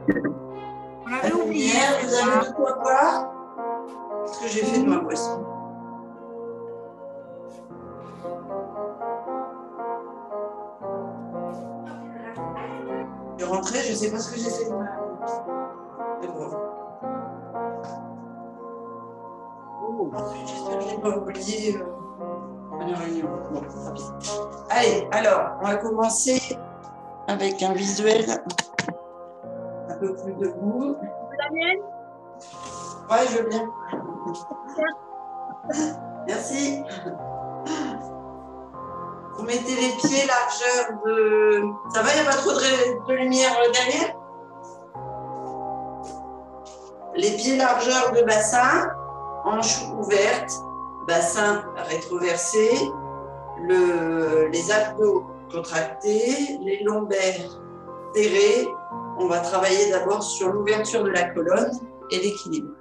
On l'avait oublié. Vous avez de quoi boire? Qu'est-ce que j'ai fait de ma boisson? Je suis rentrée, je ne sais pas ce que j'ai fait de ma boisson. Ensuite, j'espère que je n'ai pas oublié la réunion. Bon, rapide. Allez, alors, on va commencer avec un visuel un peu plus debout. Daniel? Ouais, je veux bien. Merci. Vous mettez les pieds largeur de... Ça va, il n'y a pas trop de lumière derrière? Les pieds largeur de bassin, hanches ouvertes, bassin rétroversé, les abdos contractés, les lombaires serrés. On va travailler d'abord sur l'ouverture de la colonne et l'équilibre.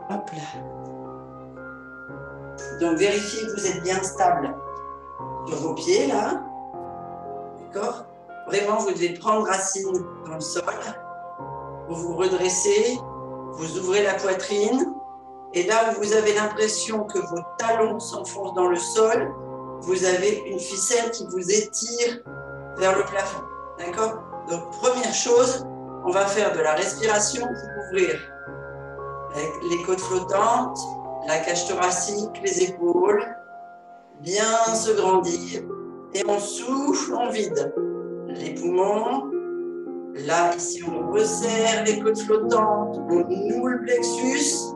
Hop là. Donc vérifiez que vous êtes bien stable sur vos pieds là. D'accord? Vraiment, vous devez prendre racine dans le sol. Vous vous redressez, vous ouvrez la poitrine. Et là où vous avez l'impression que vos talons s'enfoncent dans le sol, vous avez une ficelle qui vous étire vers le plafond. D'accord? Donc, première chose, on va faire de la respiration pour ouvrir avec les côtes flottantes, la cage thoracique, les épaules, bien se grandir. Et on souffle, on vide les poumons. Là, ici, on resserre les côtes flottantes, on ouvre le plexus.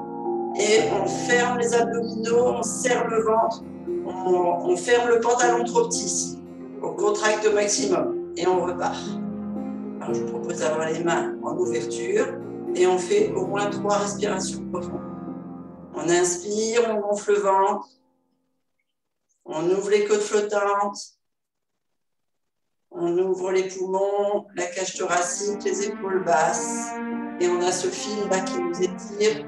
Et on ferme les abdominaux, on serre le ventre, on ferme le pantalon trop petit, on contracte au maximum et on repart. Alors je vous propose d'avoir les mains en ouverture et on fait au moins 3 respirations profondes. On inspire, on gonfle le ventre, on ouvre les côtes flottantes, on ouvre les poumons, la cage thoracique, les épaules basses et on a ce fil là qui nous étire.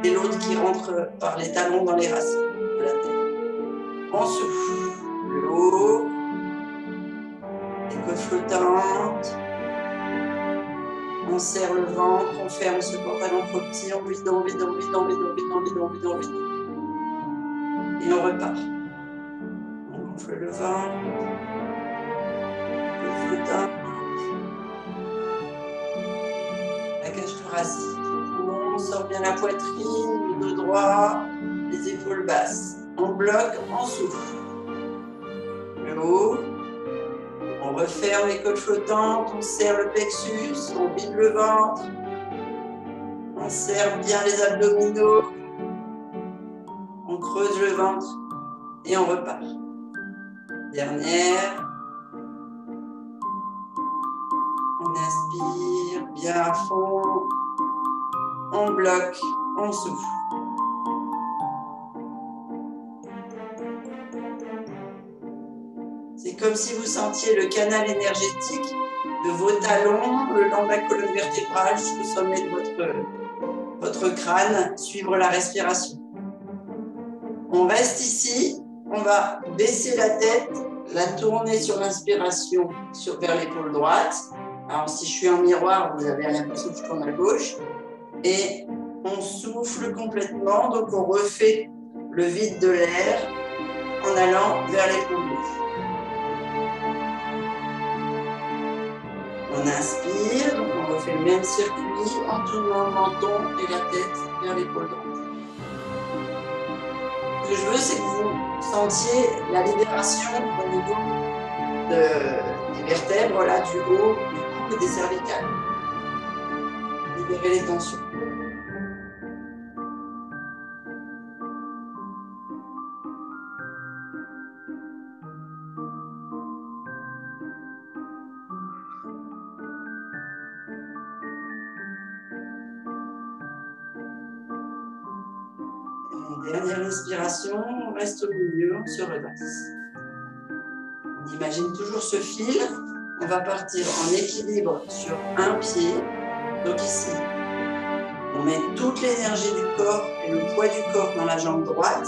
Et l'autre qui rentre par les talons dans les racines de la terre. On souffle le haut, les côtes flottantes, on serre le ventre, on ferme ce pantalon trop petit, on vide, on vide, on vide, on vide, on vide, on vide, on vide, on vide. Et on repart. On gonfle le ventre, côtes flottantes, la cage thoracique. On sort bien la poitrine, le dos droit, les épaules basses. On bloque, on souffle. Le haut. On referme les côtes flottantes, on serre le plexus, on vide le ventre. On serre bien les abdominaux. On creuse le ventre et on repart. Dernière. On inspire bien à fond. On bloque, on souffle. C'est comme si vous sentiez le canal énergétique de vos talons le long de la colonne vertébrale jusqu'au sommet de votre crâne, suivre la respiration. On reste ici, on va baisser la tête, la tourner sur l'inspiration vers l'épaule droite. Alors si je suis en miroir, vous avez l'impression que je tourne à gauche. Et on souffle complètement, donc on refait le vide de l'air en allant vers l'épaule gauche. On inspire, donc on refait le même circuit en tournant le menton et la tête vers l'épaule droite. Ce que je veux, c'est que vous sentiez la libération au niveau des vertèbres, là, du haut, du cou et des cervicales. Libérez les tensions. Dernière inspiration, on reste au milieu, on se redresse. On imagine toujours ce fil. On va partir en équilibre sur un pied. Donc ici, on met toute l'énergie du corps et le poids du corps dans la jambe droite,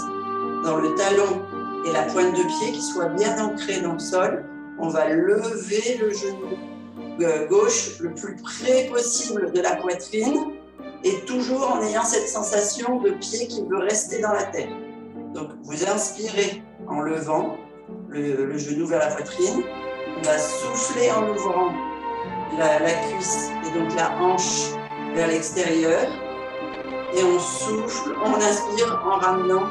dans le talon et la pointe de pied qui soit bien ancrée dans le sol. On va lever le genou gauche le plus près possible de la poitrine et toujours en ayant cette sensation de pied qui veut rester dans la terre. Donc, vous inspirez en levant le genou vers la poitrine. On va souffler en ouvrant la cuisse et donc la hanche vers l'extérieur. Et on souffle, on inspire en ramenant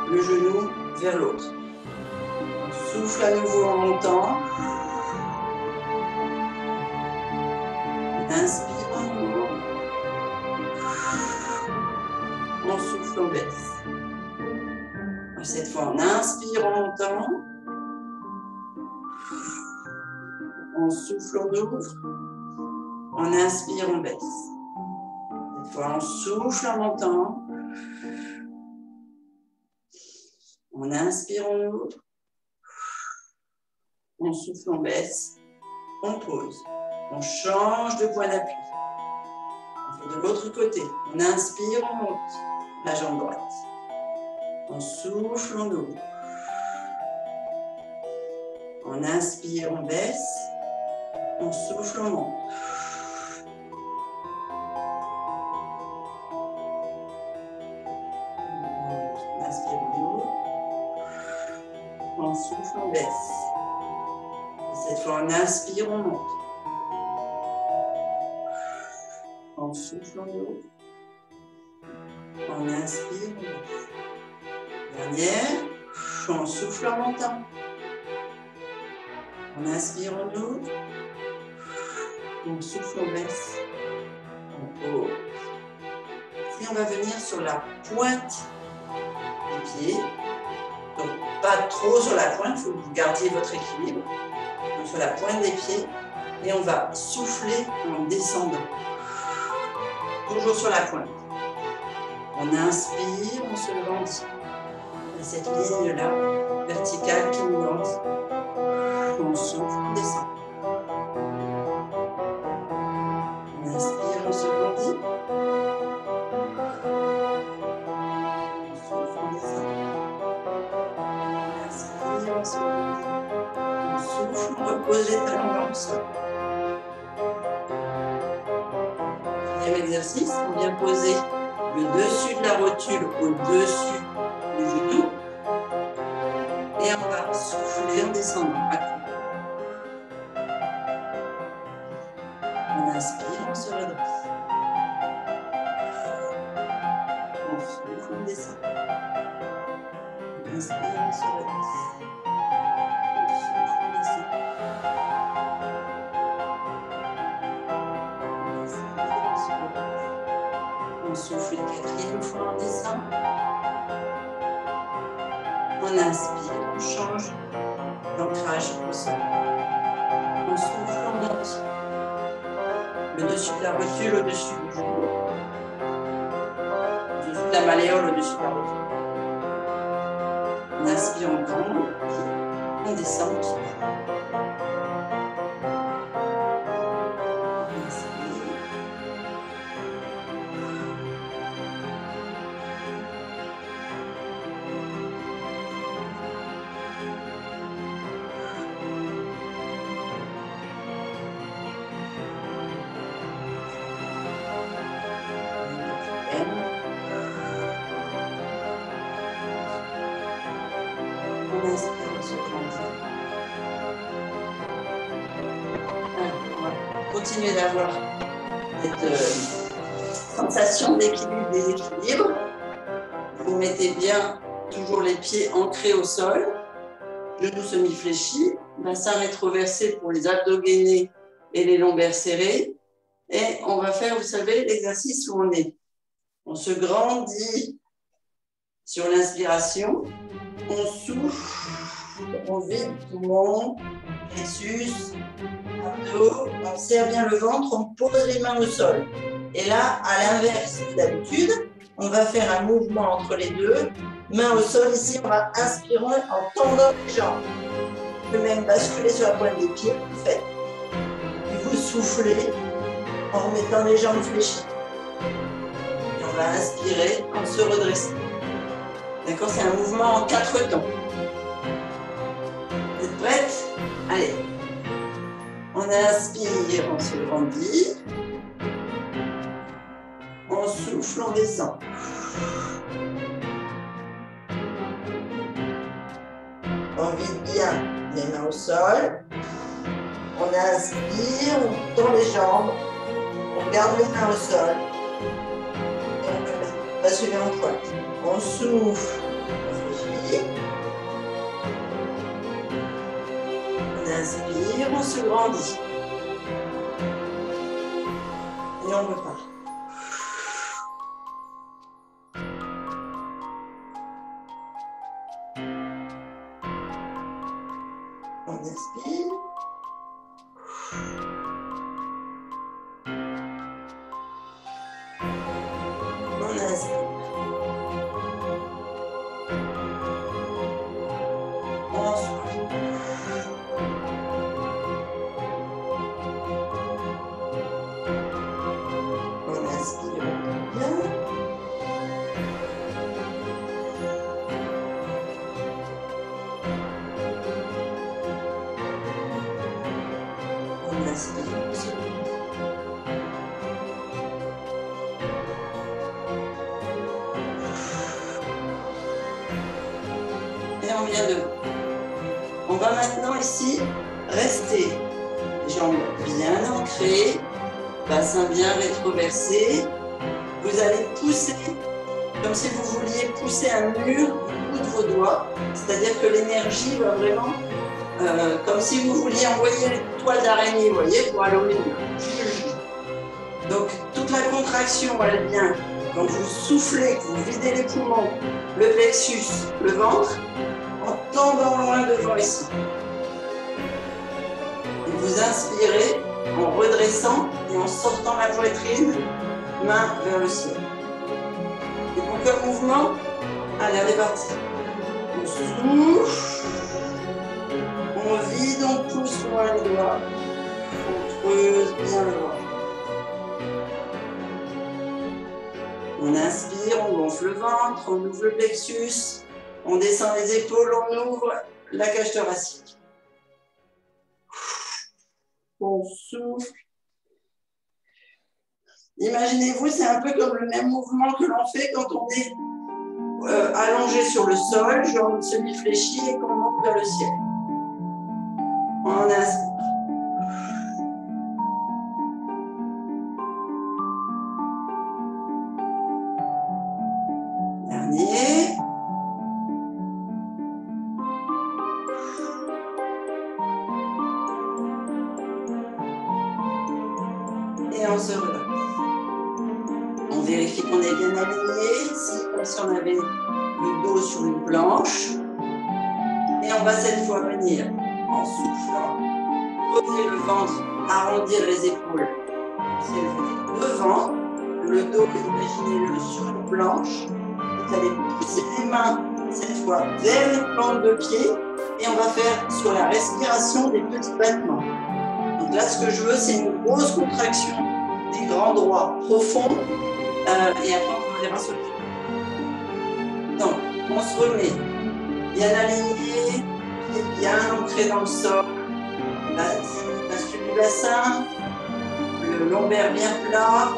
le genou vers l'autre. On souffle à nouveau en montant. On inspire en nouveau. On souffle, on baisse. Cette fois, on inspire en montant. On souffle, on ouvre. On inspire, on baisse. Cette fois, on souffle en montant. On inspire, on ouvre. On souffle, on baisse. On pose. On change de point d'appui. On fait de l'autre côté. On inspire, on monte. La jambe droite. On souffle, on ouvre. On inspire, on baisse. On souffle, on monte. On inspire, on ouvre. On souffle, on baisse. Et cette fois, on inspire, on monte. On souffle, on ouvre. On inspire, on baisse. Dernière, on souffle en montant. On inspire, on ouvre. On souffle, on baisse. On pose. Et on va venir sur la pointe des pieds. Donc, pas trop sur la pointe, il faut que vous gardiez votre équilibre. Donc, sur la pointe des pieds. Et on va souffler en descendant. Toujours sur la pointe. On inspire, on se grandit. Et cette ligne-là, verticale qui nous grandit. On souffle, on descend. On inspire, on se grandit. On souffle, on descend. On inspire, on se grandit. On souffle, on repose les talons dans le sol. Deuxième exercice, on vient poser le dessus de la rotule au-dessus du genou. Et on va souffler en descendant. On inspire, on se redresse. On souffle, on descend. On inspire, on se redresse. On souffle, on descend. On inspire, on se redresse. On souffle une quatrième fois, on descend. On inspire, on change l'ancrage au sol. On souffle, on monte. Le dessus de la rotule au-dessus du genou. Le dessus de la malléole au-dessus de la rotule. On inspire, on gronde. On descend, on souffle. On inspire. On inspire, on se grandit. On va continuer d'avoir cette sensation d'équilibre, déséquilibre. Vous mettez bien toujours les pieds ancrés au sol, genoux semi-fléchis, bassin rétroversé pour les abdos-gainés et les lombaires serrés. Et on va faire, vous savez, l'exercice où on se grandit sur l'inspiration. On souffle, on vide poumon, plexus, abdos, on serre bien le ventre, on pose les mains au sol. Et là, à l'inverse d'habitude, on va faire un mouvement entre les deux, main au sol. Ici, on va inspirer en tendant les jambes. Vous pouvez même basculer sur la pointe des pieds, vous faites. Puis vous soufflez en remettant les jambes fléchies. Et on va inspirer en se redressant. D'accord, c'est un mouvement en 4 temps. Vous êtes prêtes? Allez. On On inspire, on se grandit. On souffle, on descend. On vide bien les mains au sol. On inspire, on tend les jambes. On garde les mains au sol. Et on peut basculer en pointe. On souffle, on réfléchit. On inspire, on se grandit. Et on repart. On inspire. On inspire. On souffle. On inspire bien. On inspire. Et on vient debout. On va maintenant ici rester les jambes bien ancrées, bassin bien rétroversé. Vous allez pousser comme si vous vouliez pousser un mur du bout de vos doigts, c'est-à-dire que l'énergie va vraiment, comme si vous vouliez envoyer les toiles d'araignée, vous voyez, pour Halloween. Donc toute la contraction, elle vient quand vous soufflez, que vous videz les poumons, le plexus, le ventre, en tendant loin devant ici. Et vous inspirez en redressant et en sortant la poitrine, main vers le ciel. Et pour quel mouvement? Allez, on est parti. On souffle, on vide, on pousse loin les doigts, on creuse bien le ventre. On inspire, on gonfle le ventre, on ouvre le plexus, on descend les épaules, on ouvre la cage thoracique. On souffle. Imaginez-vous, c'est un peu comme le même mouvement que l'on fait quand on est allongé sur le sol, jambes semi-fléchies et qu'on monte vers le ciel. On inspire. Dernier. Et on se relâche. On vérifie qu'on est bien aligné, ici, comme si on avait le dos sur une planche. Et on va cette fois venir en soufflant, poser le ventre, arrondir les épaules, s'élever devant, le dos, imaginez-le sur une planche. Vous allez pousser les mains cette fois vers les plantes de pied et on va faire sur la respiration des petits battements. Donc là, ce que je veux, c'est une grosse contraction des grands droits profonds et après on va les rassurer. Donc, on se remet bien aligné, bien ancré dans le sol, bascule du bassin, le lombaire bien plat.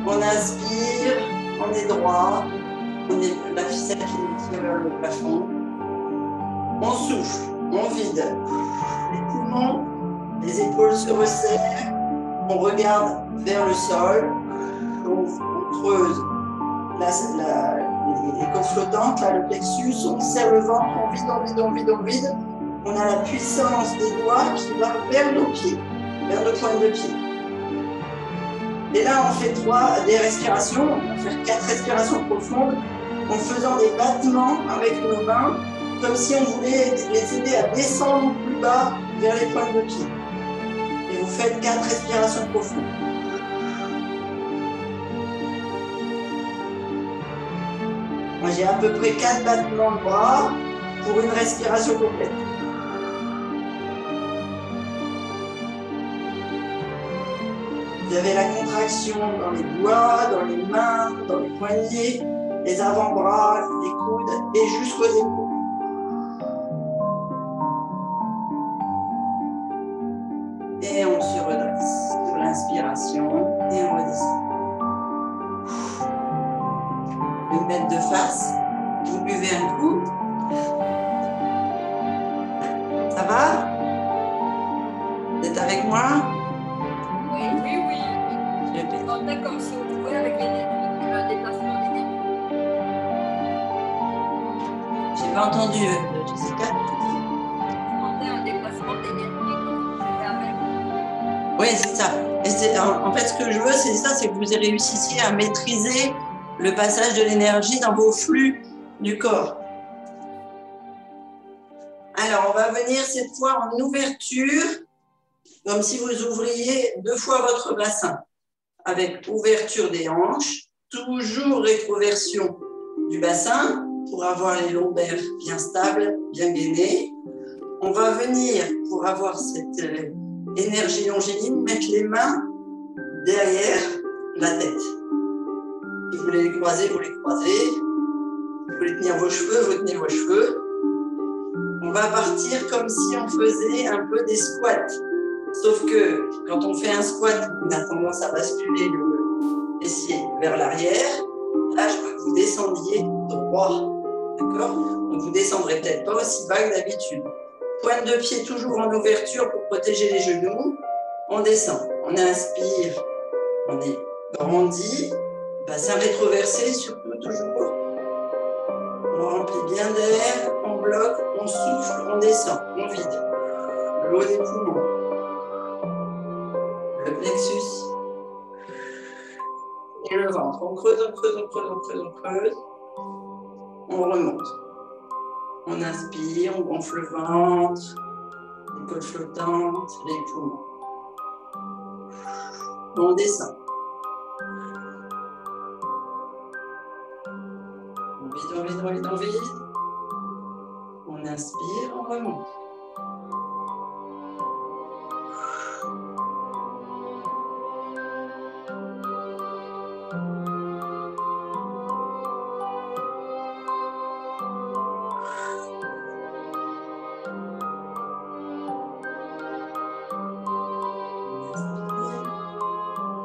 On inspire, on est droit, on est la ficelle qui nous tire vers le plafond. On souffle, on vide les poumons, les épaules se resserrent, on regarde vers le sol, on creuse les côtes flottantes, là, le plexus, on serre le ventre, on vide, on vide, on vide, on vide. On a la puissance des doigts qui va vers nos pieds, vers nos pointes de pied. Et là, on fait des respirations, on va faire 4 respirations profondes en faisant des battements avec nos mains, comme si on voulait les aider à descendre plus bas vers les pointes de pied. Et vous faites 4 respirations profondes. Moi, j'ai à peu près 4 battements de bras pour une respiration complète. Vous avez la contraction dans les doigts, dans les mains, dans les poignets, les avant-bras, les coudes et jusqu'aux épaules. Et on se redresse sur l'inspiration et on redescend. Vous mettre de face, vous buvez un coup. Ça va? Vous êtes avec moi? Oui. Je sentais comme si on jouait avec l'énergie, un déplacement d'énergie. J'ai pas entendu, Jessica. Je sentais un déplacement d'énergie comme si on jouait avec. Oui, c'est ça. Et en fait, ce que je veux, c'est ça, c'est que vous réussissiez à maîtriser le passage de l'énergie dans vos flux du corps. Alors, on va venir cette fois en ouverture, comme si vous ouvriez 2 fois votre bassin, avec ouverture des hanches, toujours rétroversion du bassin pour avoir les lombaires bien stables, bien gainés. On va venir, pour avoir cette énergie longiligne, mettre les mains derrière la tête. Si vous voulez les croiser, vous les croisez. Si vous voulez tenir vos cheveux, vous tenez vos cheveux. On va partir comme si on faisait un peu des squats. Sauf que quand on fait un squat, on a tendance à basculer le fessier vers l'arrière. Là, je veux que vous descendiez droit. D'accord? Donc, vous ne descendrez peut-être pas aussi bas que d'habitude. Pointe de pied toujours en ouverture pour protéger les genoux. On descend. On inspire. On est grandi. Bassin rétroversé, surtout toujours. On remplit bien d'air. On bloque. On souffle. On descend. On vide. Le haut des poumons. Le plexus. Et le ventre. On creuse, on creuse, on creuse, on creuse, on creuse. On remonte. On inspire, on gonfle le ventre, les côtes flottantes, les poumons. On descend. On vide, on vide, on vide, on vide. On inspire, on remonte.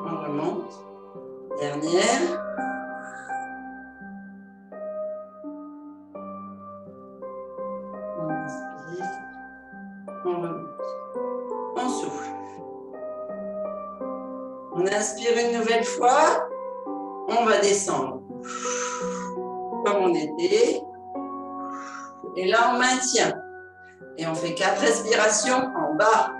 On remonte. Dernière. On inspire. On remonte. On souffle. On inspire une nouvelle fois. On va descendre. Comme on était. Et là, on maintient. Et on fait 4 respirations en bas.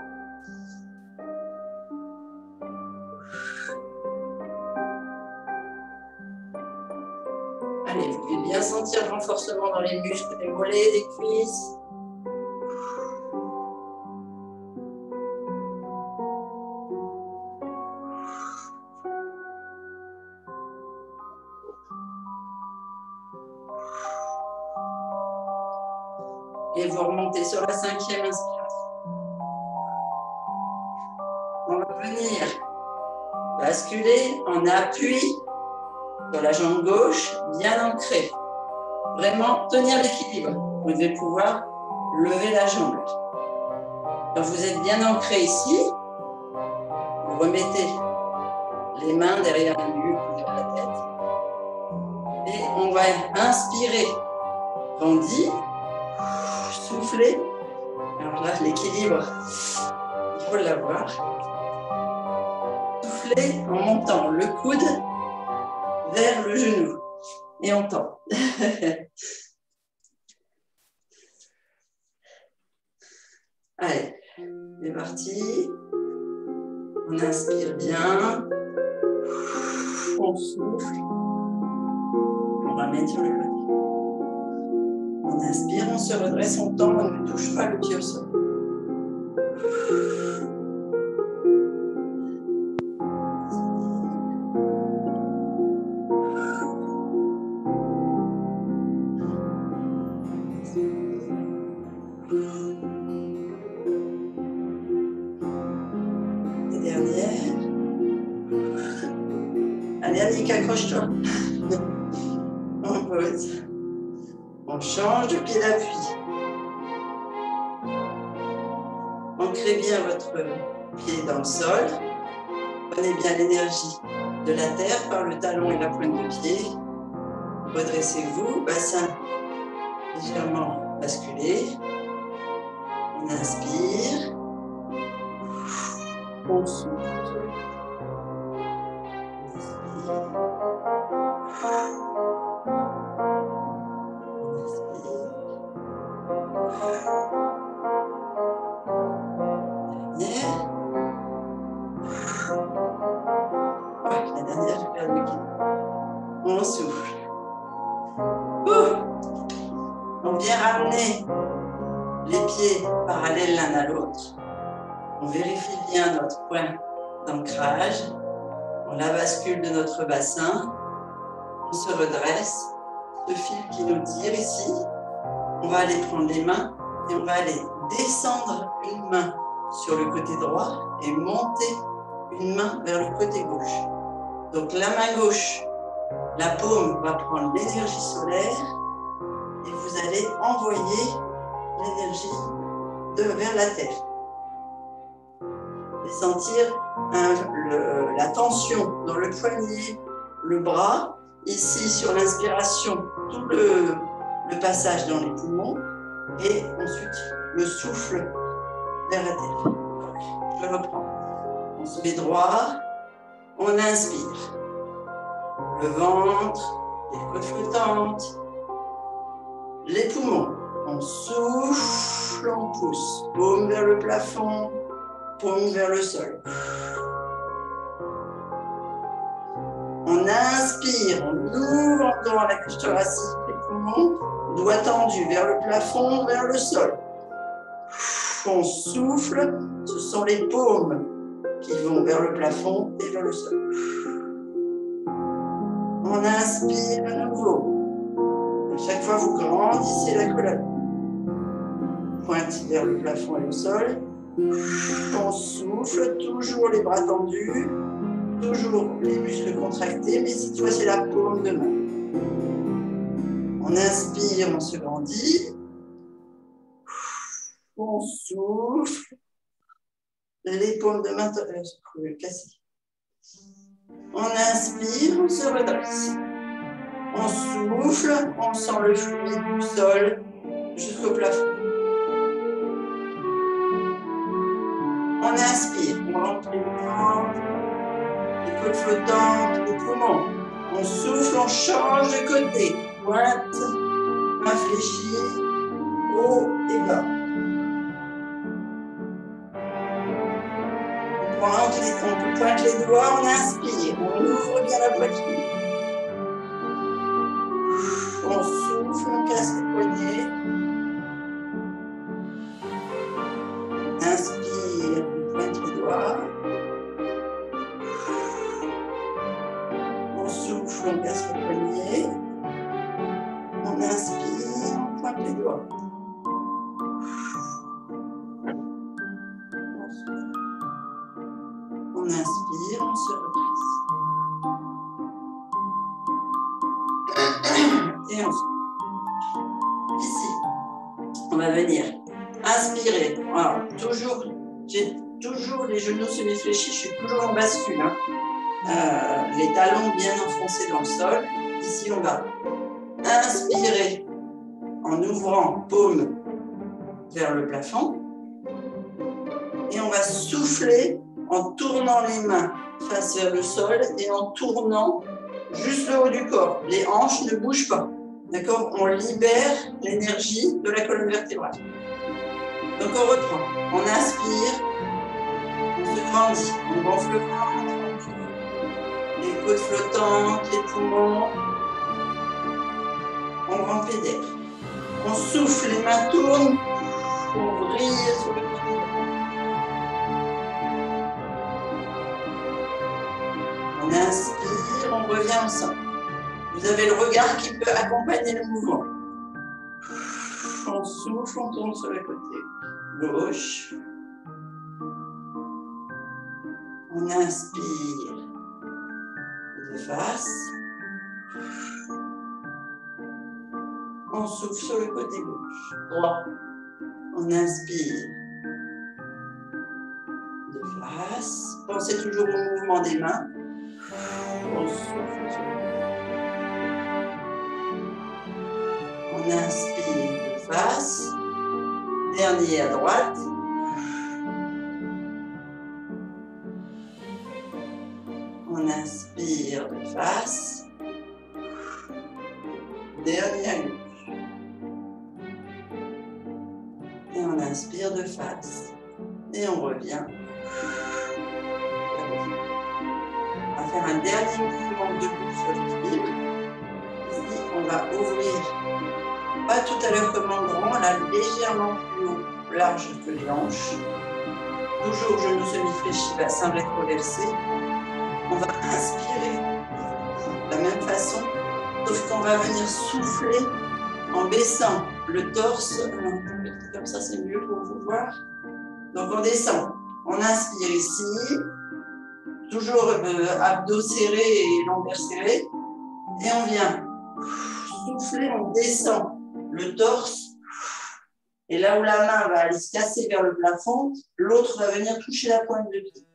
Allez, vous pouvez bien sentir le renforcement dans les muscles des mollets, des cuisses. Et vous remontez sur la 5e inspiration. On va venir basculer en appui sur la jambe gauche, bien ancrée. Vraiment tenir l'équilibre. Vous devez pouvoir lever la jambe. Quand vous êtes bien ancré ici, vous remettez les mains derrière la nuque ou derrière la tête. Et on va inspirer, grandi, souffler. Alors là, l'équilibre, il faut l'avoir. Souffler en montant le coude vers le genou. Et on tend. Allez, c'est parti. On inspire bien. On souffle. On ramène sur le côté. On inspire, on se redresse, on tend, on ne touche pas le pied au sol. Et dernière. Allez, Annick, accroche-toi. On pose. On change de pied d'appui. Ancrez bien votre pieds dans le sol. Prenez bien l'énergie de la terre par le talon et la pointe de pied. Redressez-vous, bassin légèrement basculé. On inspire. On souffle. On inspire. La dernière, je perds le kilo. On souffle. On vient ramener les pieds parallèles l'un à l'autre. On vérifie bien notre point d'ancrage. On la bascule de notre bassin. On se redresse. Ce fil qui nous tire ici, on va aller prendre les mains et on va aller descendre une main sur le côté droit et monter une main vers le côté gauche. Donc la main gauche, la paume va prendre l'énergie solaire et vous allez envoyer l'énergie vers la terre. Et sentir la tension dans le poignet, le bras, ici sur l'inspiration, tout le passage dans les poumons et ensuite le souffle vers la terre. Je reprends. On se met droit, on inspire. Le ventre, les côtes flottantes, les poumons. On souffle, on pousse. Paume vers le plafond, paume vers le sol. On inspire, on ouvre dans la cage thoracique, les poumons, doigts tendus vers le plafond, vers le sol. On souffle, ce sont les paumes qui vont vers le plafond et vers le sol. On inspire à nouveau. À chaque fois, vous grandissez la colonne. Pointe vers le plafond et le sol. On souffle, toujours les bras tendus, toujours les muscles contractés, mais cette fois, c'est la paume de main. On inspire, on se grandit. On souffle. Les paumes de main cassées. On inspire, on se redresse. On souffle, on sent le fluide du sol jusqu'au plafond. On inspire, on remplit le ventre, les côtes flottantes, les poumons. On souffle, on change de côté. Pointe, infléchie, haut et bas. On pointe les doigts, on inspire, on ouvre bien la poitrine. On souffle, on casse les poignets. Inspire, on pointe les doigts. On souffle, on casse les poignets. On inspire, on pointe les doigts. On inspire, on se redresse. Et on souffle. Ici, on va venir inspirer. Alors, j'ai toujours les genoux semi-fléchis, je suis toujours en bascule. Les talons bien enfoncés dans le sol. Ici, on va inspirer en ouvrant paume vers le plafond. Et on va souffler en tournant les mains face vers le sol et en tournant juste le haut du corps. Les hanches ne bougent pas. D'accord? On libère l'énergie de la colonne vertébrale. Donc on reprend. On inspire, on se grandit, on gonfle le ventre, les côtes flottantes, les poumons. On remplit d'air. On souffle, les mains tournent, on brille sur le côté. On inspire, on revient ensemble. Vous avez le regard qui peut accompagner le mouvement. On souffle, on tourne sur le côté gauche. On inspire de face. On souffle sur le côté gauche, droit. On inspire de face. face. Pensez toujours au mouvement des mains. On souffle sur le ventre. On inspire de face. Dernier à droite. On inspire de face. Dernier à gauche. Et on inspire de face. Et on revient. On va faire un dernier mouvement debout sur l'équilibre. Ici, on va ouvrir, pas tout à l'heure comme en grand, là légèrement plus haut, large que les hanches. Toujours genou semi-fléchi, bassin rétroversé. On va inspirer de la même façon, sauf qu'on va venir souffler en baissant le torse. Comme ça, c'est mieux pour vous voir. Donc, on descend. On inspire ici. Toujours abdos serrés et lombaires serrés. Et on vient souffler, on descend le torse. Et là où la main va aller se casser vers le plafond, l'autre va venir toucher la pointe de pied.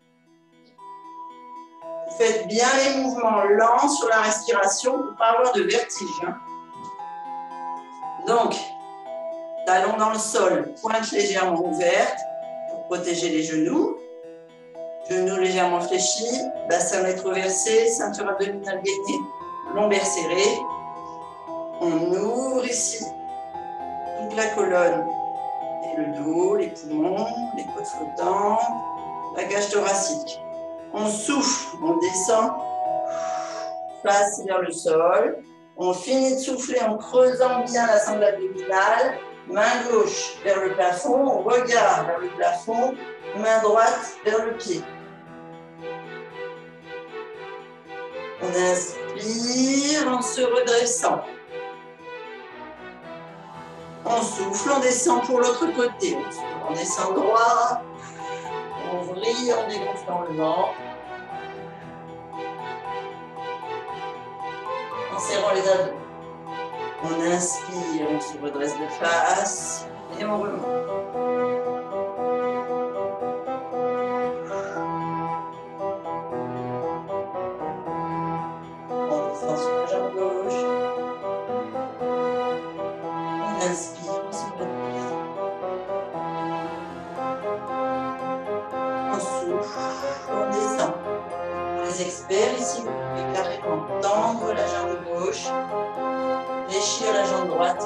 Faites bien les mouvements lents sur la respiration pour ne pas avoir de vertige. Donc, talons dans le sol, pointe légèrement ouverte pour protéger les genoux. Genoux légèrement fléchis, bassin rétroversé, ceinture abdominale gainée, lombaires serrés. On ouvre ici toute la colonne et le dos, les poumons, les côtes flottantes, la cage thoracique. On souffle, on descend, face vers le sol. On finit de souffler en creusant bien la sangle abdominale. Main gauche vers le plafond, regard vers le plafond, main droite vers le pied. On inspire en se redressant. On souffle, on descend pour l'autre côté. On descend droit. On vrille en dégonflant le ventre. En serrant les abdos. On inspire, on se redresse de face et on remonte. On descend sur la jambe gauche. On inspire, on se redresse. On souffle, on descend. Les experts ici, vous pouvez carrément tendre la jambe gauche, fléchir la jambe droite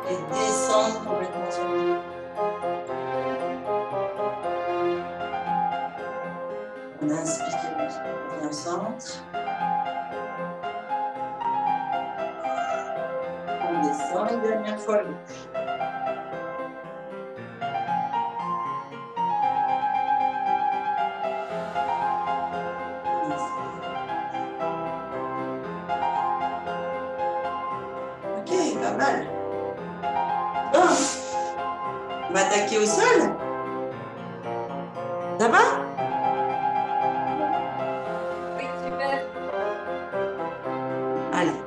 et descendre complètement sur le dos. On inspire, on revient au centre. On descend une dernière fois à gauche. Ok, pas mal. Bon, on va attaquer au sol. Ça va? Oui, super. Allez.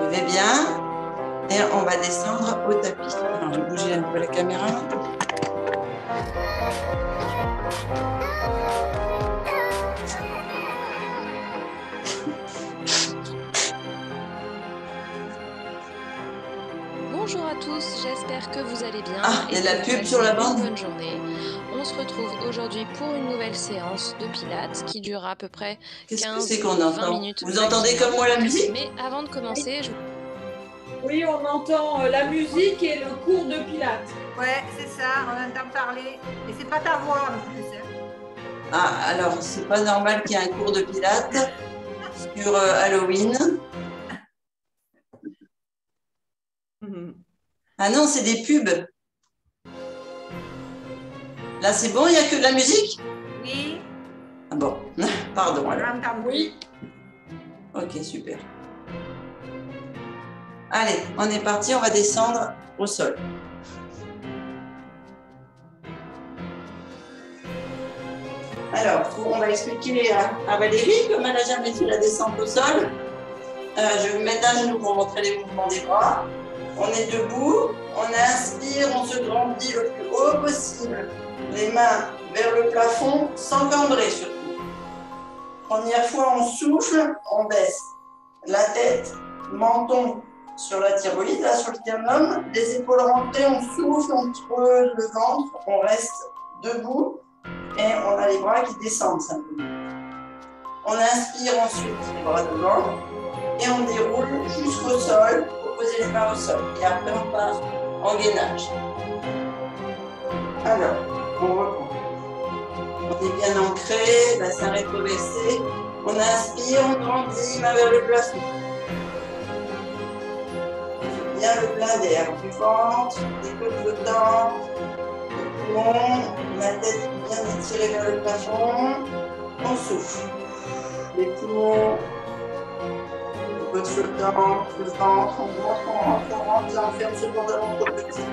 Levez bien. Et on va descendre au tapis. Alors, je vais bouger un peu la caméra. Bonjour à tous, j'espère que vous allez bien. Ah, il y a de la pub sur la bande. Bonne journée. On se retrouve aujourd'hui pour une nouvelle séance de pilates qui durera à peu près Qu'est-ce que 15 c'est qu'on 20 entend? minutes. Vous entendez comme moi la musique? Mais avant de commencer, Oui, on entend la musique et le cours de pilates. Ouais, c'est ça, on entend parler. Et c'est pas ta voix en plus. Hein. Ah, alors, c'est pas normal qu'il y ait un cours de pilates sur Halloween. Ah non, c'est des pubs. Là, c'est bon, il n'y a que de la musique? Oui, Ah bon, pardon on alors. entend. Oui. Ok, super. Allez, on est parti, on va descendre au sol. Alors, on va expliquer à Valérie, comme elle n'a jamais fait la descente au sol. Je vais me mettre à genoux pour montrer les mouvements des bras. On est debout, on inspire, on se grandit le plus haut fois possible, les mains vers le plafond, sans cambrer surtout. Première fois, on souffle, on baisse. La tête, menton sur la thyroïde, là sur le sternum, les épaules rentrées, on souffle, on creuse le ventre, on reste debout et on a les bras qui descendent simplement. On inspire ensuite les bras devant et on déroule jusqu'au sol pour poser les mains au sol. Et après, on part en gainage. Alors, on reprend. On est bien ancré, bassin rétroversé. On inspire, on grandit, main vers le plafond. Bien le plein d'air du ventre, des côtes flottantes, le poumon, la tête bien étirée vers le plafond. On souffle. Les poumons, les côtes flottantes, le ventre, on rentre, là on ferme ce pantalon trop petit.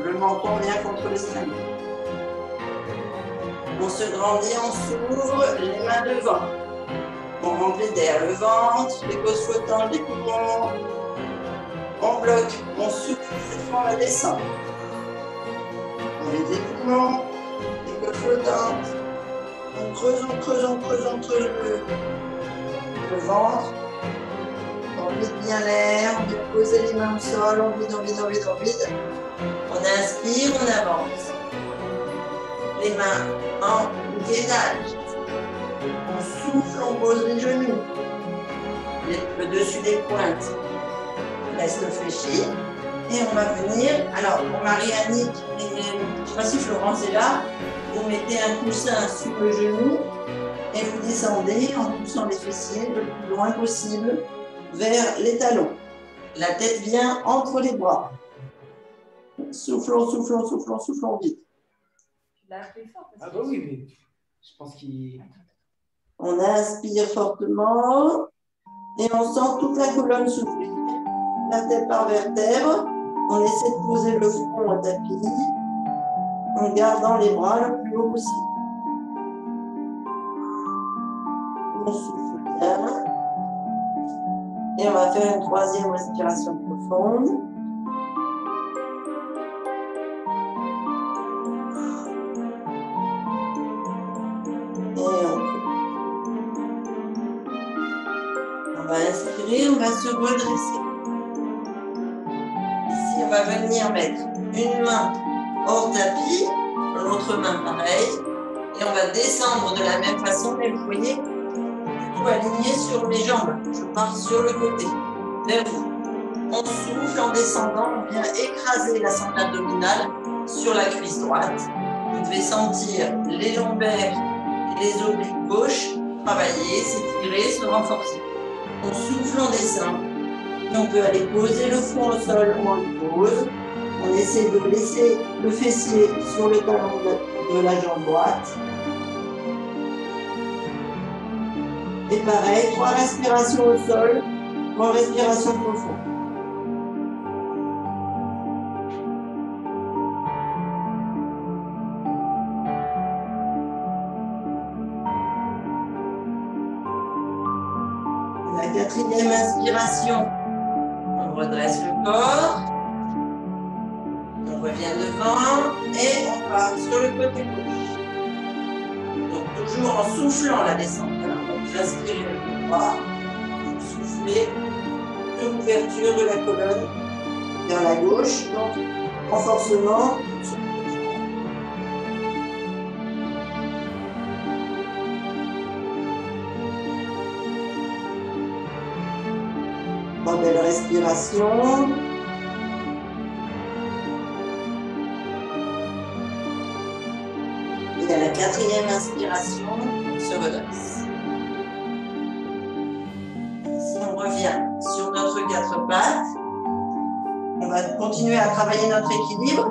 Le menton vient contre les seins. On se grandit, on s'ouvre, les mains devant. On remplit d'air le ventre, les côtes flottantes, les poumons. On bloque, on souffle, cette fois on va descendre. On met les poumons, les côtes flottantes. On creuse le ventre. On vide bien l'air, on vient poser les mains au sol, on vide. On inspire, on avance. Les mains en gainage. On souffle, on pose les genoux. Le dessus des pointes reste fléchi. Et on va venir, alors pour Marie-Annick, je ne sais pas si Florence est là, vous mettez un coussin sous le genou et vous descendez en poussant les fessiers le plus loin possible vers les talons. La tête vient entre les bras. Soufflons vite. Ah bah oui, mais je pense qu'il... On inspire fortement et on sent toute la colonne s'ouvrir. La tête par vertèbre. On essaie de poser le front au tapis en gardant les bras le plus haut possible. On souffle bien. Et on va faire une troisième respiration profonde. Et on va inspirer, on va se redresser. Ici, on va venir mettre une main hors tapis, l'autre main pareil, et on va descendre de la même façon, mais vous voyez, plutôt aligné sur mes jambes. Je pars sur le côté, vers vous. On souffle en descendant, on vient écraser la sangle abdominale sur la cuisse droite. Vous devez sentir les lombaires et les obliques gauches travailler, s'étirer, se renforcer. On souffle, on descend. Et on peut aller poser le front au sol, on le pose. On essaie de laisser le fessier sur le talon de la jambe droite. Et pareil, 3 respirations au sol, 3 respirations profondes. La 4e inspiration, on redresse le corps. On revient devant et on part sur le côté gauche. Donc toujours en soufflant la descente. Alors, vous inspirez le bras, vous soufflez une ouverture de la colonne vers la gauche, donc renforcement sur le côté. Trois belles respirations. Et à la 4e inspiration, on se redresse. Ici, on revient sur notre 4 pattes. On va continuer à travailler notre équilibre.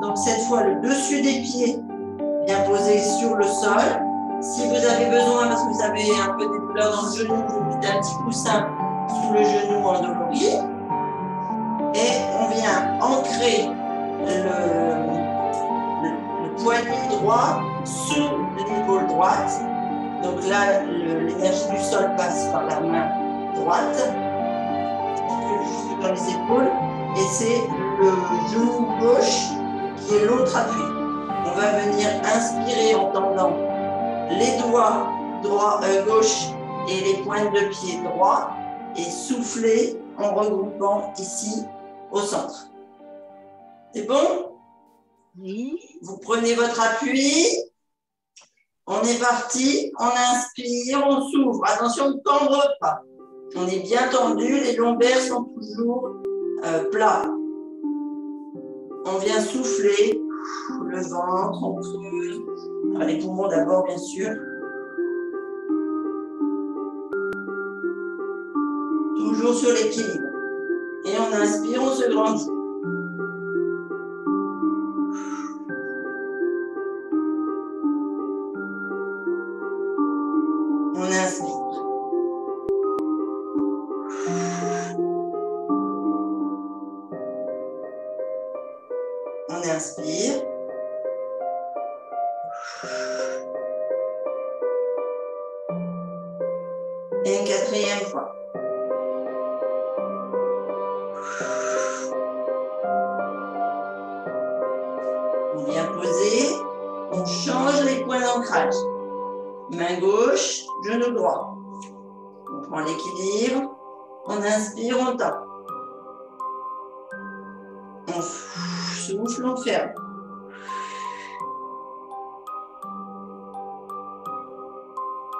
Donc, cette fois, le dessus des pieds bien posé sur le sol. Si vous avez besoin, parce que vous avez un peu des douleurs dans le genou, vous mettez un petit coussin sous le genou endolori. Et on vient ancrer le poignet droit sous l'épaule droite. Donc là, l'énergie du sol passe par la main droite, jusque dans les épaules. Et c'est le genou gauche qui est l'autre appui. On va venir inspirer en tendant les doigts gauche et les pointes de pied droits et souffler en regroupant ici au centre. C'est bon? Oui. Vous prenez votre appui. On est parti. On inspire, on s'ouvre. Attention, ne tendre pas. On est bien tendu. Les lombaires sont toujours plats. On vient souffler le ventre, on creuse. Alors, les poumons d'abord, bien sûr. Toujours sur l'équilibre. Et on inspire, on se grandit. On inspire. On inspire. Et une quatrième fois. On vient poser. On change les points d'ancrage. Main gauche, genou droit. On prend l'équilibre. On inspire, on tend. On souffle, on ferme.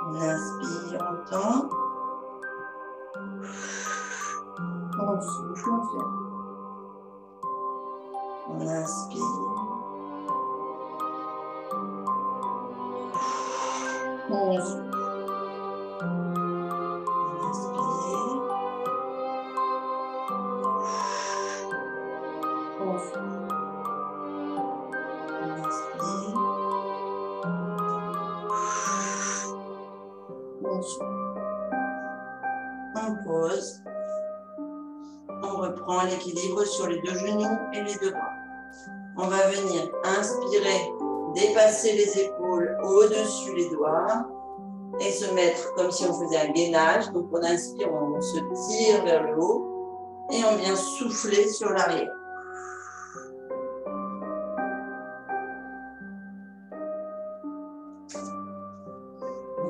On inspire, on tend. On souffle, on ferme. On inspire. On souffle. On inspire. On souffle. On inspire. On souffle. On pose. On reprend l'équilibre sur les deux genoux et les deux bras. On va venir inspirer, dépasser les épaules au-dessus les doigts et se mettre comme si on faisait un gainage. Donc on inspire, on se tire vers le haut et on vient souffler sur l'arrière.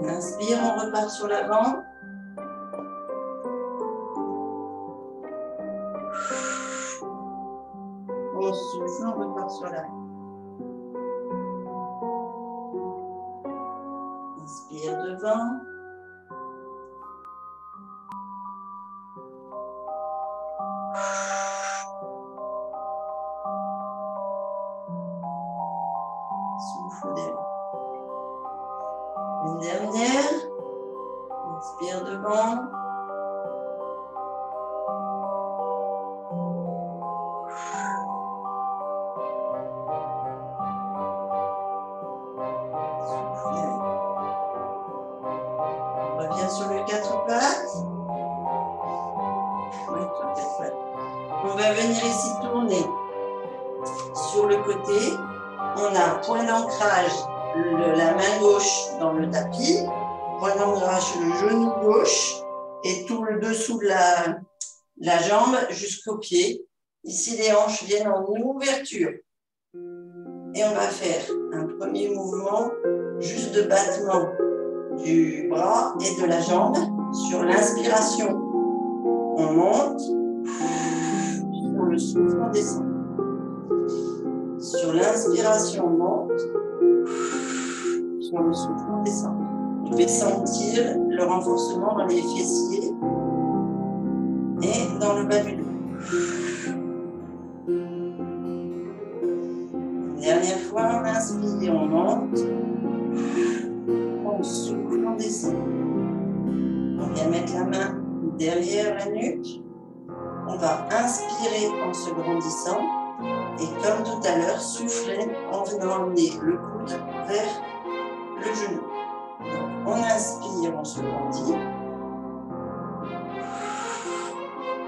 On inspire, on repart sur l'avant. On souffle, on repart sur l'arrière. Inspire devant. Souffle derrière. Une dernière. Inspire devant. Sur les quatre pattes. Oui, sur les quatre pattes. On va venir ici tourner sur le côté. On a point d'ancrage, la main gauche dans le tapis, point d'ancrage le genou gauche et tout le dessous de la jambe jusqu'au pied. Ici, les hanches viennent en ouverture. Et on va faire un premier mouvement juste de battement du bras et de la jambe. Sur l'inspiration, on monte. Sur le souffle, on descend. Sur l'inspiration, on monte. Sur le souffle, on descend. Vous pouvez sentir le renforcement dans les fessiers et dans le bas du dos. Une dernière fois, on inspire, on monte. On souffle, on descend. On vient mettre la main derrière la nuque. On va inspirer en se grandissant et comme tout à l'heure, souffler en venant emmener le coude vers le genou. Donc, on inspire, on se grandit.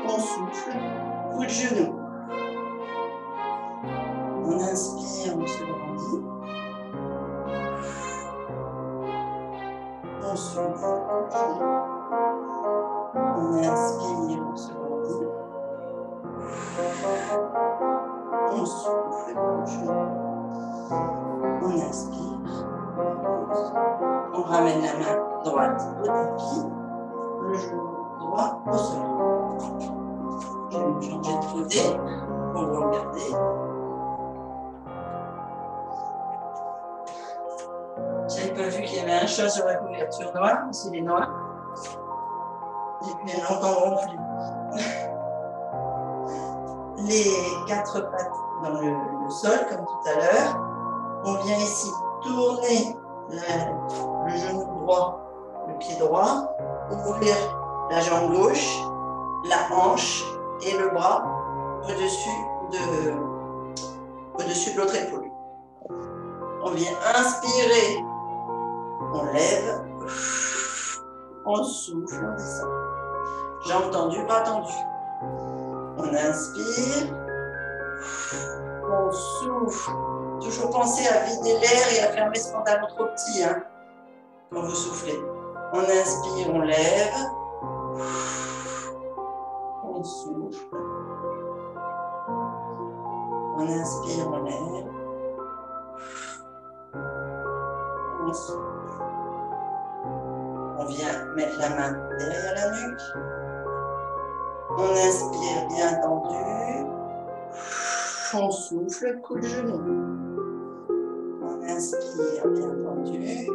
On souffle, coude genou. On inspire, on se grandit. On souffle, on inspire, on se grandit. On souffle, on On inspire. On ramène la main droite au tapis, le genou droit au sol. Je vais me changer de côté pour vous regarder. Je n'avais pas vu qu'il y avait un chat sur la couverture noire, parce qu'il est noir. Et puis, ils n'entendront plus. Les 4 pattes dans le sol, comme tout à l'heure. On vient ici tourner le genou droit, le pied droit, ouvrir la jambe gauche, la hanche et le bras au-dessus de l'autre épaule. On vient inspirer, on lève, on souffle, on descend. Jambes tendues, bras tendus. On inspire, on souffle. Toujours penser à vider l'air et à fermer ce pantalon trop petit hein, quand vous soufflez. On inspire, on lève, on souffle. On inspire, on lève, on souffle. On vient mettre la main derrière la nuque. On inspire bien tendu. On souffle, coule le genou. On inspire bien tendu.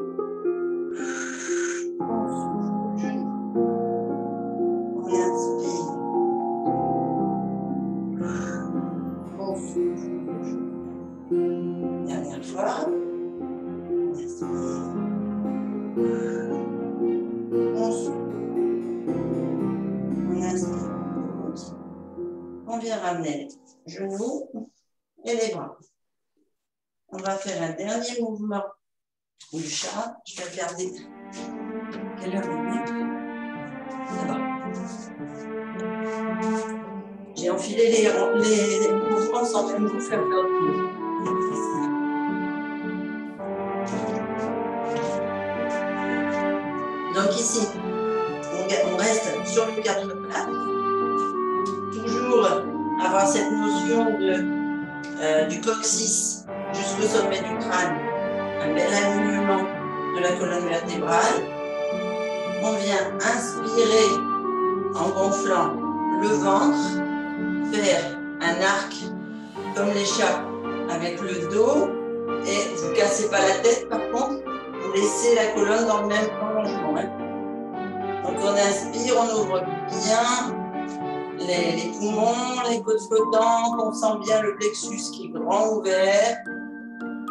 On souffle, coule le genou. On inspire. On souffle, coule le genou. Dernière fois. On inspire. On souffle. On inspire. On vient ramener les genoux et les bras. On va faire un dernier mouvement du chat. Je vais regarder quelle heure il est. Ça va. J'ai enfilé les mouvements sans même vous faire peur. Donc ici, on reste sur les 4 pattes. Toujours avoir cette notion du coccyx jusqu'au sommet du crâne, un bel alignement de la colonne vertébrale. On vient inspirer en gonflant le ventre, faire un arc comme les chats avec le dos et vous ne cassez pas la tête par contre, vous laissez la colonne dans le même prolongement. Hein. Donc on inspire, on ouvre bien les poumons, les côtes flottantes, on sent bien le plexus qui est grand ouvert,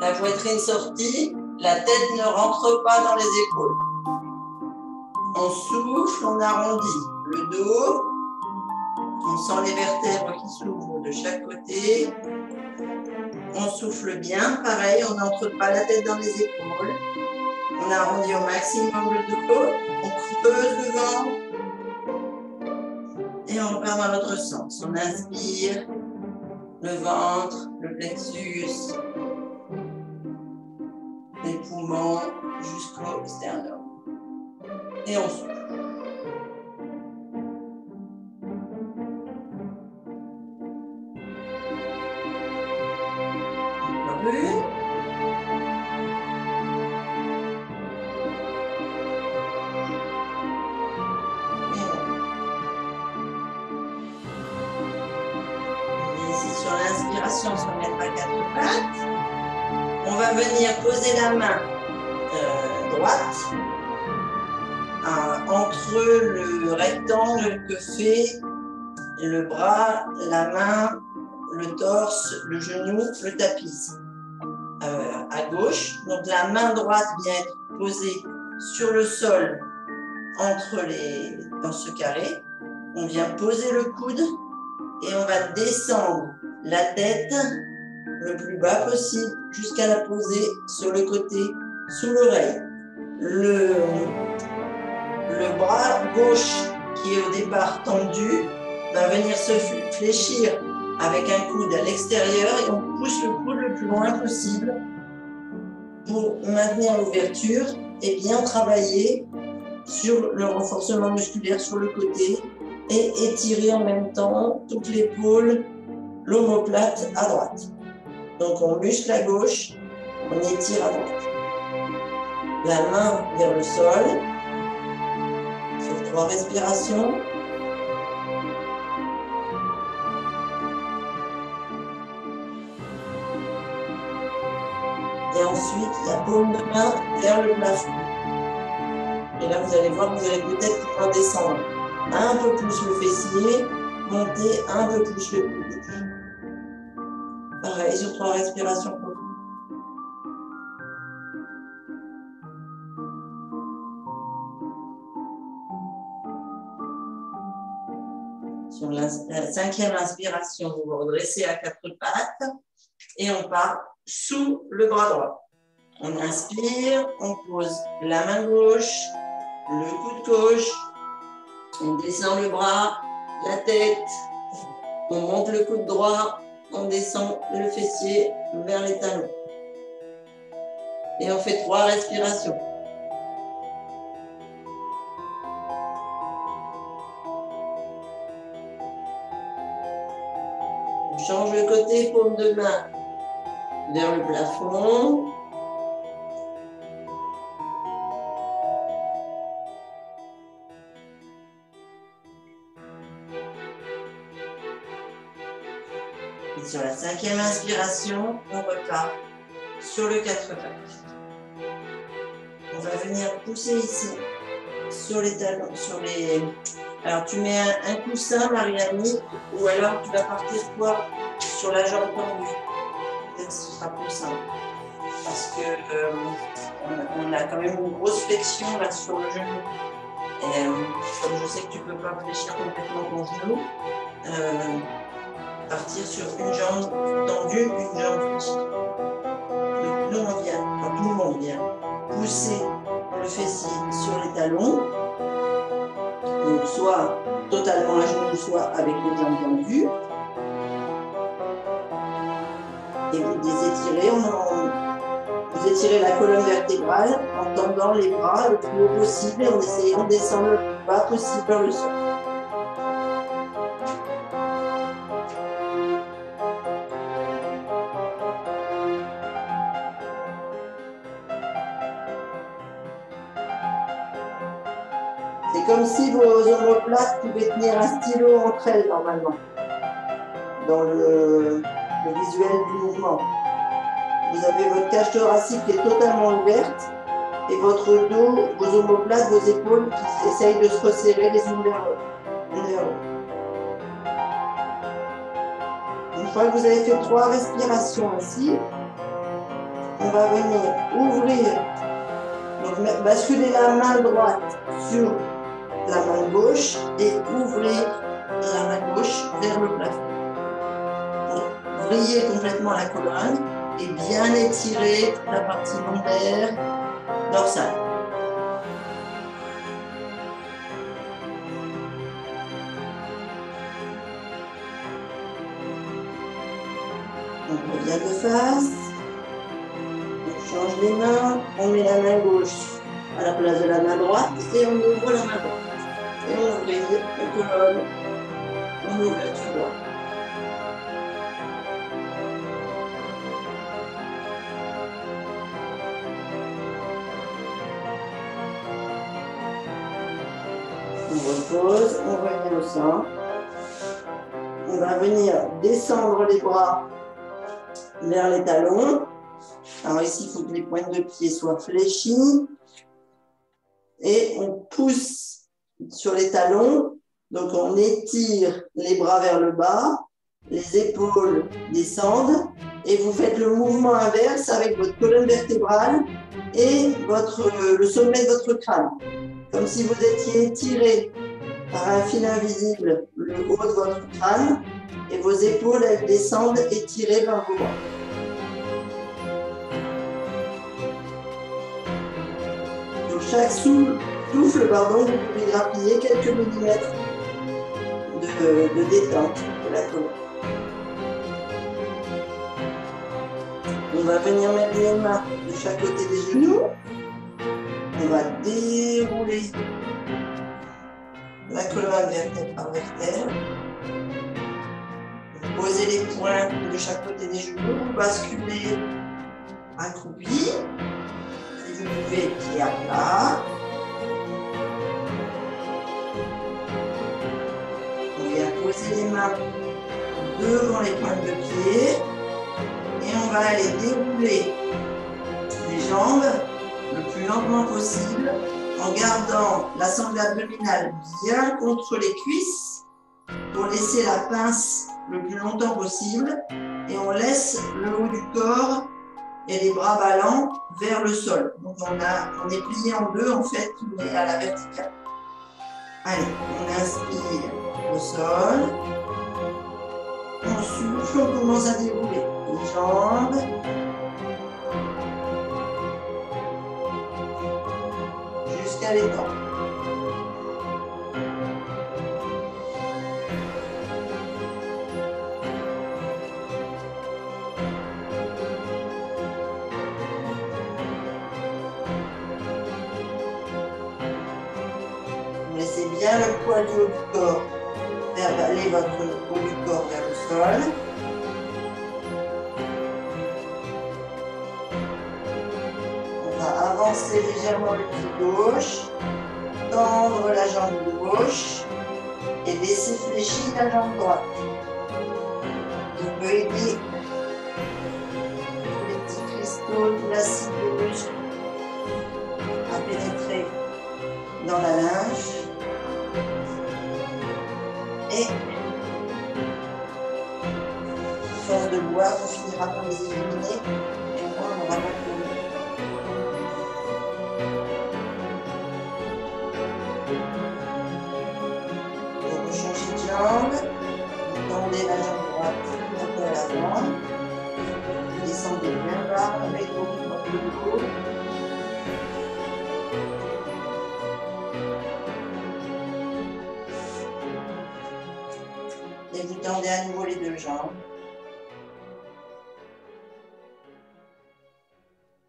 la poitrine sortie, la tête ne rentre pas dans les épaules. On souffle, on arrondit le dos, on sent les vertèbres qui s'ouvrent de chaque côté, on souffle bien, pareil, on n'entre pas la tête dans les épaules, on arrondit au maximum le dos, on creuse le ventre, et on repart dans l'autre sens. On inspire, le ventre, le plexus, les poumons jusqu'au sternum. Et on souffle. Encore une. Sur l'inspiration, on se remettra à 4 pattes. On va venir poser la main droite entre le rectangle que fait le bras, la main, le torse, le genou, le tapis. À gauche, donc la main droite vient être posée sur le sol dans ce carré. On vient poser le coude et on va descendre la tête le plus bas possible jusqu'à la poser sur le côté, sous l'oreille. Le bras gauche qui est au départ tendu va venir se fléchir avec un coude à l'extérieur et on pousse le coude le plus loin possible pour maintenir l'ouverture et bien travailler sur le renforcement musculaire sur le côté et étirer en même temps toute l'épaule, l'omoplate à droite. Donc on muscle à gauche On étire à droite. La main vers le sol. Sur 3 respirations. Et ensuite, la paume de main vers le plafond. Et là, vous allez voir, vous allez peut-être pouvoir descendre un peu plus le fessier, monter un peu plus le coude. Pareil, sur 3 respirations profondes. Sur la 5e inspiration, vous vous redressez à 4 pattes et on part sous le bras droit. On inspire, on pose la main gauche, le coude gauche, on descend le bras, la tête, on monte le coude droit, on descend le fessier vers les talons. Et on fait 3 respirations. On change le côté, paume de main vers le plafond. Et sur la 5e inspiration, on repart sur le 4 pattes. On va venir pousser ici sur les talons, sur les... Alors tu mets un coussin, Marie-Annie, ou alors tu vas partir toi sur la jambe tendue. Peut-être que ce sera plus simple. Parce que on a quand même une grosse flexion là sur le genou. Et comme je sais que tu ne peux pas fléchir complètement ton genou, partir sur une jambe tendue, une jambe fléchie. Donc nous on vient, enfin tout le monde vient pousser le fessier sur les talons. Donc soit totalement à genoux, soit avec les jambes tendues. Et vous les étirez, vous étirez la colonne vertébrale en tendant les bras le plus haut possible et en essayant de descendre le plus bas possible vers le sol. C'est comme si vos omoplates pouvaient tenir un stylo entre elles normalement, dans le visuel du mouvement. Vous avez votre cage thoracique qui est totalement ouverte et votre dos, vos omoplates, vos épaules qui essayent de se resserrer les unes vers l'autre. Une fois que vous avez fait 3 respirations ici, on va venir ouvrir, donc basculer la main droite sur la main gauche et ouvrir la main gauche vers le plafond. Pour vriller complètement la colonne et bien étirer toute la partie lombaire, dorsale. On revient de face, on change les mains, on met la main gauche à la place de la main droite et on ouvre la main droite. Et on ouvre la colonne, on ouvre tout droit. On repose, on revient au centre. On va venir descendre les bras vers les talons. Alors ici, il faut que les pointes de pied soient fléchies. Et on pousse sur les talons. Donc on étire les bras vers le bas. Les épaules descendent. Et vous faites le mouvement inverse avec votre colonne vertébrale et le sommet de votre crâne. Comme si vous étiez étiré par un fil invisible le haut de votre crâne et vos épaules elles descendent étirées vers vos bras. Sur chaque souffle, vous pouvez grappiller quelques millimètres de détente de la colonne. On va venir mettre les mains de chaque côté des genoux. On va dérouler la colonne vertèbre par vertèbre. Posez les poings de chaque côté des genoux, basculez accroupi. Si vous pouvez, pied à plat. On vient poser les mains devant les pointes de pied et on va aller dérouler les jambes le plus lentement possible en gardant la sangle abdominale bien contre les cuisses pour laisser la pince le plus longtemps possible et on laisse le haut du corps et les bras ballants vers le sol. Donc on est plié en deux en fait, mais à la verticale. Allez, on inspire au sol. On souffle, on commence à dérouler les jambes. Jusqu'à l'étendre. Laissez bien le poids du haut du corps faire aller votre haut du corps vers le sol. On va avancer légèrement le pied gauche, tendre la jambe gauche et laisser fléchir la jambe droite. On peut aider les petits cristaux de l'acide des muscles à pénétrer dans la lymphe. Et force de boire, on finira par les éliminer et au moins on n'aura pas de Donc vous changez de jambe, vous tendez la jambe droite un peu à l'avant, vous descendez bien bas avec votre dos. Et vous tendez à nouveau les deux jambes.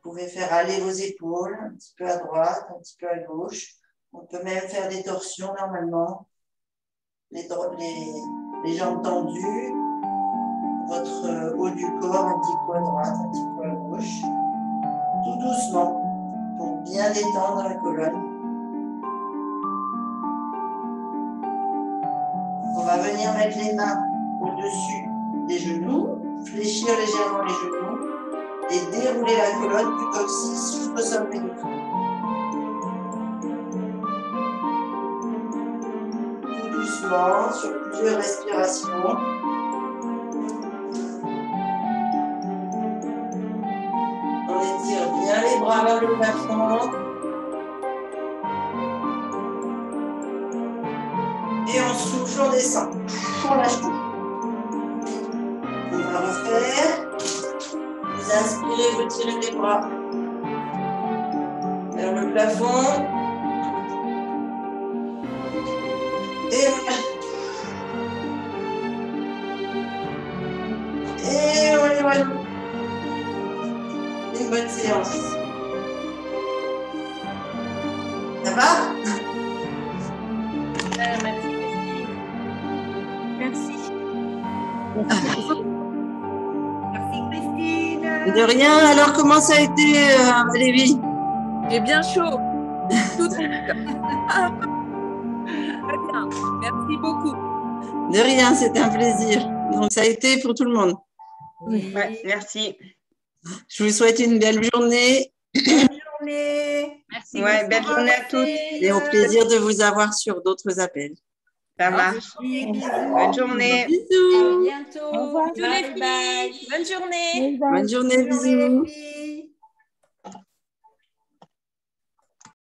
Vous pouvez faire aller vos épaules un petit peu à droite, un petit peu à gauche. On peut même faire des torsions normalement. Les jambes tendues, votre haut du corps un petit peu à droite, un petit peu à gauche. Tout doucement pour bien détendre la colonne. On va venir mettre les mains au-dessus des genoux, fléchir légèrement les genoux et dérouler la colonne du coccyx jusqu'au sommet du cou. Tout doucement, sur plusieurs respirations. On étire bien les bras vers le plafond. Et on souffle, on descend. On lâche tout. On va refaire. Vous inspirez, vous tirez les bras vers le plafond. Et on lâche. Et on éloigne. Une bonne séance. Ça va? Merci Christine. De rien. Alors, comment ça a été, Valérie? J'ai bien chaud. Tout très bien. Merci beaucoup. De rien, c'était un plaisir. Donc, ça a été pour tout le monde. Oui. Ouais, merci. Je vous souhaite une belle journée. Bonne journée. Merci. Ouais, belle journée à tous. Et au plaisir de vous avoir sur d'autres appels. Ça marche. Bisous. Bonne journée. Bisous. À bientôt. Au revoir. Bye bye. Bonne journée. Bonne journée, Bonne journée, bisous. les filles.